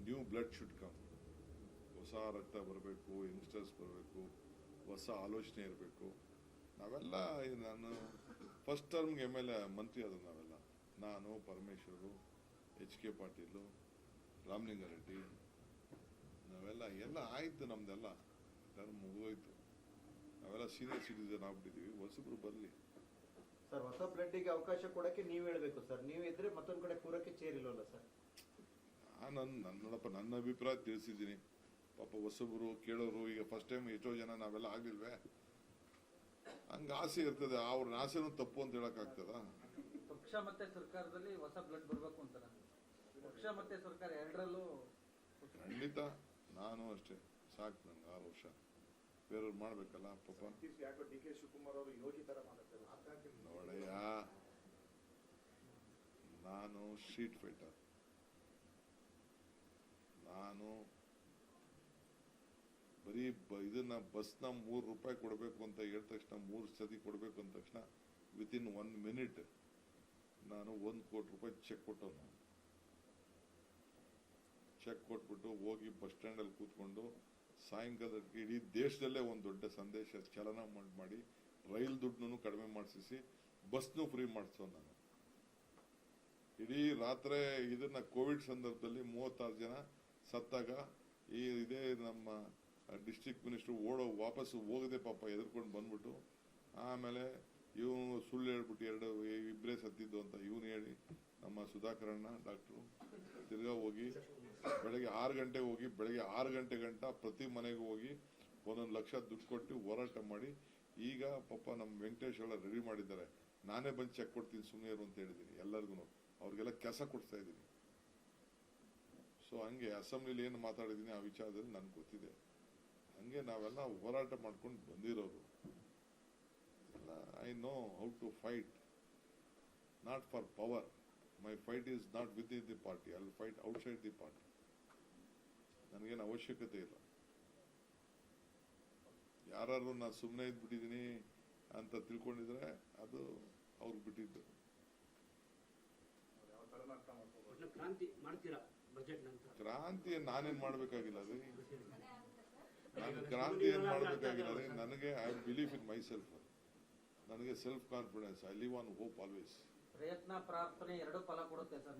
New blood should come. ಹೊಸ ರಕ್ತ ಬರಬೇಕು, ಯಂಗ್ಸ್ಟರ್ಸ್ ಬರಬೇಕು, ಹೊಸ ಆಲೋಚನೆ ಇರಬೇಕು. ನಾವೆಲ್ಲ ನಾನು ಫಸ್ಟ್ ಟರ್ಮ್ಗೆ MLA ಮಂತ್ರಿ ಆದ ನಾವೆಲ್ಲ, ನಾನು, ಪರಮೇಶ್ವರು, HK ಪಾಟೀಲು, ರಾಮಲಿಂಗಾರೆಡ್ಡಿ, ನಾವೆಲ್ಲ ಎಲ್ಲ ಆಯ್ತು. ನಮ್ದೆಲ್ಲ ಟರ್ಮ್ ಮುಗಿದೋಯ್ತು. ನಾವೆಲ್ಲ ಸೀನಿಯರ್ ಸಿಟಿಸನ್ ಆಗ್ಬಿಟ್ಟಿದೀವಿ. ಹೊಸಬ್ರು ಬರಲಿ ಸರ್. ಹೊಸ ಬ್ಲಡ್ಡಿಗೆ ಅವಕಾಶ ಕೊಡಕ್ಕೆ ನೀವು ಹೇಳ್ಬೇಕು ಸರ್. ನೀವು ಇದ್ರೆ ಮತ್ತೊಂದ್ ಕಡೆ ಕೂರಕ್ಕೆ ಚೇರ್ ಇಲ್ಲವಲ್ಲ ಸರ್. ನೋಡಪ್ಪ, ನನ್ನ ಅಭಿಪ್ರಾಯ ತಿಳಿಸಿದ್ದೀನಿ. ಪಾಪ ಹೊಸಬ್ರು ಕೇಳೋರು, ಈಗ ಫಸ್ಟ್ ಟೈಮ್ ಎಷ್ಟೋ ಜನ ನಾವೆಲ್ಲ ಆಗ್ಲಿಲ್ವೇ, ಹಂಗ ಆಸೆ ಇರ್ತದೆ. ಅವ್ರ ಆಸೆನೂ ತಪ್ಪು ಅಂತ ಹೇಳಕ್ ಆಗ್ತದ? ಪಕ್ಷ ಮತ್ತೆ ಸರ್ಕಾರದಲ್ಲಿ ಹೊಸ ಬ್ಲಡ್ ಬರ್ಬೇಕು ಅಂತಾರ. ಪಕ್ಷ ಮತ್ತೆ ಸರ್ಕಾರ ಎರಡರಲ್ಲೂ ಖಂಡಿತ. ನಾನು ಅಷ್ಟೇ, ಸಾಕು ನನ್ಗೆ 6 ವರ್ಷ. ಬೇರೆಯವ್ರು ಮಾಡ್ಬೇಕಲ್ಲ ಪಾಪ. DK ಶಿವಕುಮಾರ್ ಅವರು ಯೋಗಿ ತರ ಮಾಡ್ತಾರೆ ನೋಡಯ್ಯ, ನಾನು ಸ್ಟ್ರೀಟ್ ಫೈಟರ್. ನಾನು ಬರೀ ಇದನ್ನ ಬಸ್ನ 3 ರೂಪಾಯಿ ಕೊಡಬೇಕು ಅಂತ ಹೇಳಿದ ತಕ್ಷಣ, 3 ಸತಿ ಕೊಡಬೇಕು ಅಂದ ತಕ್ಷಣ ವಿತಿನ್ 1 ಮಿನಿಟ್ ನಾನು 1 ಕೋಟಿ ರೂಪಾಯಿ ಚೆಕ್ ಕೊಟ್ಟವನು. ಚೆಕ್ ಕೊಟ್ಬಿಟ್ಟು ಹೋಗಿ ಬಸ್ ಸ್ಟ್ಯಾಂಡ್ ಅಲ್ಲಿ ಕೂತ್ಕೊಂಡು ಸಾಯಂಕಾಲ ಇಡೀ ದೇಶದಲ್ಲೇ ಒಂದು ದೊಡ್ಡ ಸಂದೇಶ ಚಲನ ಮಾಡಿ ರೈಲ್ ದುಡ್ಡನ್ನು ಕಡಿಮೆ ಮಾಡಿಸಿ ಬಸ್ನು ಫ್ರೀ ಮಾಡಿಸೋ ನಾನು. ಇಡೀ ರಾತ್ರಿ ಇದನ್ನ ಕೋವಿಡ್ ಸಂದರ್ಭದಲ್ಲಿ 36 ಜನ ಸತ್ತಾಗ ಇದೇ ನಮ್ಮ ಡಿಸ್ಟ್ರಿಕ್ಟ್ ಮಿನಿಸ್ಟರ್ ವಾಪಸ್ ಹೋಗದೆ ಪಾಪ ಎದುರ್ಕೊಂಡು ಬಂದ್ಬಿಟ್ಟು, ಆಮೇಲೆ ಇವನು ಸುಳ್ಳು ಹೇಳ್ಬಿಟ್ಟು ಇಬ್ಬರೇ ಸತ್ತಿದ್ದು ಅಂತ ಇವನು ಹೇಳಿ, ನಮ್ಮ ಸುಧಾಕರಣ್ಣ ಡಾಕ್ಟ್ರು ತಿರ್ಗಾ ಹೋಗಿ ಬೆಳಗ್ಗೆ 6 ಗಂಟೆಗೆ ಹೋಗಿ ಬೆಳಗ್ಗೆ 6 ಗಂಟೆ ಗಂಟ ಪ್ರತಿ ಮನೆಗೂ ಹೋಗಿ 1 ಲಕ್ಷ ದುಡ್ಡು ಕೊಟ್ಟು ಹೋರಾಟ ಮಾಡಿ, ಈಗ ಪಾಪ ನಮ್ಮ ವೆಂಕಟೇಶ್ ಎಲ್ಲ ರೆಡಿ ಮಾಡಿದ್ದಾರೆ. ನಾನೇ ಬಂದು ಚೆಕ್ ಕೊಡ್ತೀನಿ ಸುಮ್ಮನೆ ಇರು ಅಂತ ಹೇಳಿದ್ದೀನಿ ಎಲ್ಲರಿಗೂ. ಅವ್ರಿಗೆಲ್ಲ ಕೆಲಸ ಕೊಡ್ತಾ ಇದ್ದೀನಿ. ಸೊ ಹಂಗೆ ಅಸೆಂಬ್ಲಿಲಿ ಏನು ಮಾತಾಡಿದ್ದೀನಿ ಆ ವಿಚಾರದಲ್ಲಿ ನನ್ಗೆ ಗೊತ್ತಿದೆ. ಹಂಗೆ ನಾವೆಲ್ಲ ಹೋರಾಟ ಮಾಡ್ಕೊಂಡು ಬಂದಿರೋರು ಎಲ್ಲ. I know how to fight, not for power. My fight is not within the party, I will fight outside the party. ನನಗೇನು ಅವಶ್ಯಕತೆ ಇಲ್ಲ. ಯಾರು ನಾನು ಸುಮ್ಮನೆ ಇದ್ಬಿಟ್ಟಿದ್ದೀನಿ ಅಂತ ತಿಳ್ಕೊಂಡಿದ್ರೆ ಅದು ಅವ್ರಿಗೆ ಬಿಟ್ಟಿದ್ದು. ಕ್ರಾಂತಿ ನಾನೇನ್ ಮಾಡ್ಬೇಕಾಗಿಲ್ಲ ರೀ, ನಾನು ಕ್ರಾಂತಿ ಏನ್ ಮಾಡ್ಬೇಕಾಗಿಲ್ಲ ರೀ. ನನಗೆ I believe in myself. ನನಗೆ self confidence. I live on hope always. ಪ್ರಯತ್ನ ಪ್ರಾರ್ಥನೆ ಎರಡು ಫಲ ಕೊಡುತ್ತೆ ಸರ್.